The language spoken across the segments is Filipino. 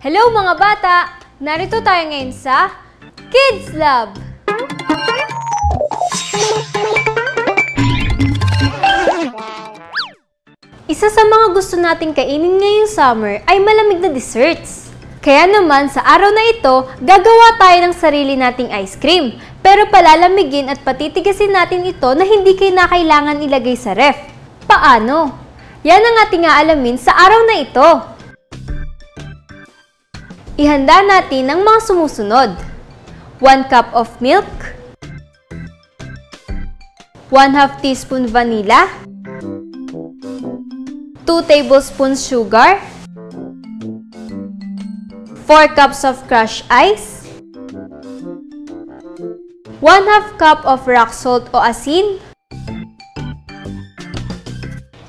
Hello mga bata! Narito tayo ngayon sa Kids Lab! Isa sa mga gusto nating kainin ngayong summer ay malamig na desserts. Kaya naman sa araw na ito, gagawa tayo ng sarili nating ice cream. Pero palalamigin at patitigasin natin ito na hindi kailangan ilagay sa ref. Paano? Yan ang ating aalamin sa araw na ito. Ihanda natin ang mga sumusunod. 1 cup of milk, 1/2 teaspoon vanilla, 2 tablespoons sugar, 4 cups of crushed ice, 1/2 cup of rock salt o asin,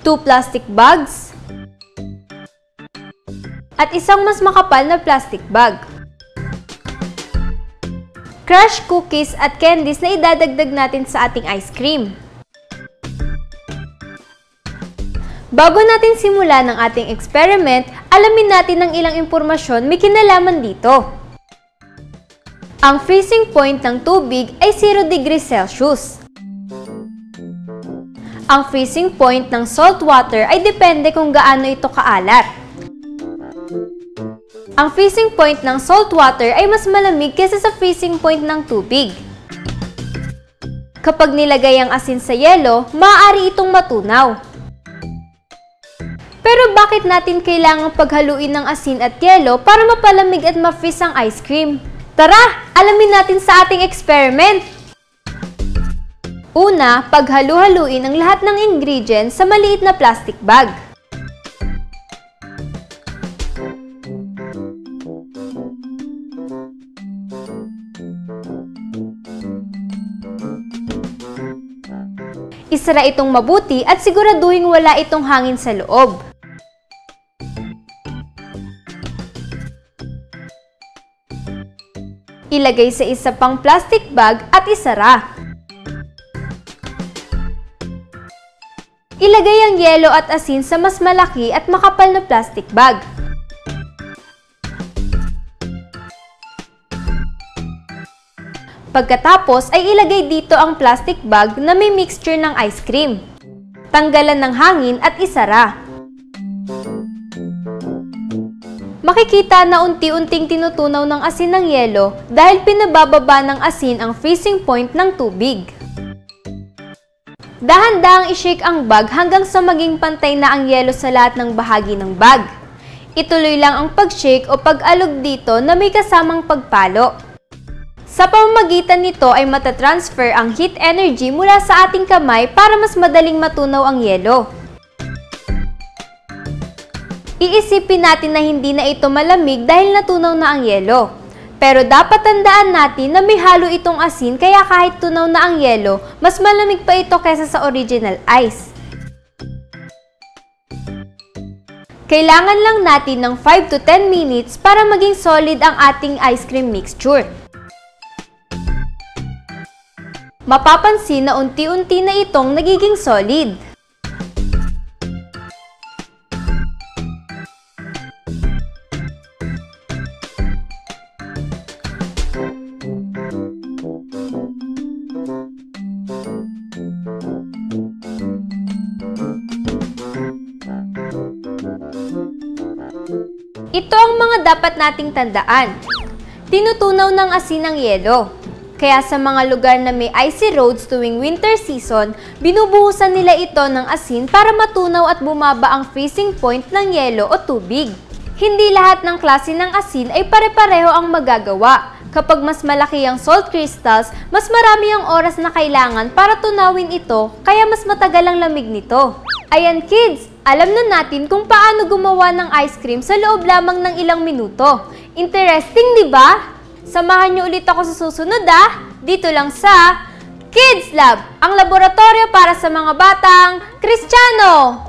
2 plastic bags, at isang mas makapal na plastic bag. Crushed cookies at candies na idadagdag natin sa ating ice cream. Bago natin simulan ang ating experiment, alamin natin ang ilang impormasyon may kinalaman dito. Ang freezing point ng tubig ay 0 degrees Celsius. Ang freezing point ng salt water ay depende kung gaano ito kaalat. Ang freezing point ng salt water ay mas malamig kaysa sa freezing point ng tubig. Kapag nilagay ang asin sa yelo, maaari itong matunaw. Pero bakit natin kailangang paghaluin ng asin at yelo para mapalamig at ma-freeze ang ice cream? Tara, alamin natin sa ating experiment! Una, paghalu-haluin ang lahat ng ingredients sa maliit na plastic bag. Isara itong mabuti at siguraduhin wala itong hangin sa loob. Ilagay sa isa pang plastic bag at isara. Ilagay ang yelo at asin sa mas malaki at makapal na plastic bag. Pagkatapos ay ilagay dito ang plastic bag na may mixture ng ice cream. Tanggalan ng hangin at isara. Makikita na unti-unting tinutunaw ng asin ng yelo dahil pinabababa ng asin ang freezing point ng tubig. Dahan-dahang i-shake ang bag hanggang sa maging pantay na ang yelo sa lahat ng bahagi ng bag. Ituloy lang ang pag-shake o pag-alog dito na may kasamang pagpalo. Sa pamamagitan nito ay matatransfer ang heat energy mula sa ating kamay para mas madaling matunaw ang yelo. Iisipin natin na hindi na ito malamig dahil natunaw na ang yelo. Pero dapat tandaan natin na may halo itong asin kaya kahit tunaw na ang yelo, mas malamig pa ito kaysa sa original ice. Kailangan lang natin ng 5 to 10 minutes para maging solid ang ating ice cream mixture. Mapapansin na unti-unti na itong nagiging solid. Ito ang mga dapat nating tandaan. Tinutunaw ng asin ang yelo. Kaya sa mga lugar na may icy roads tuwing winter season, binubuhusan nila ito ng asin para matunaw at bumaba ang freezing point ng yelo o tubig. Hindi lahat ng klase ng asin ay pare-pareho ang magagawa. Kapag mas malaki ang salt crystals, mas marami ang oras na kailangan para tunawin ito, kaya mas matagal ang lamig nito. Ayan kids, alam na natin kung paano gumawa ng ice cream sa loob lamang ng ilang minuto. Interesting, di ba? Samahan niyo ulit ako sa susunod dito lang sa Kids Lab, ang laboratorio para sa mga batang Kristiyano!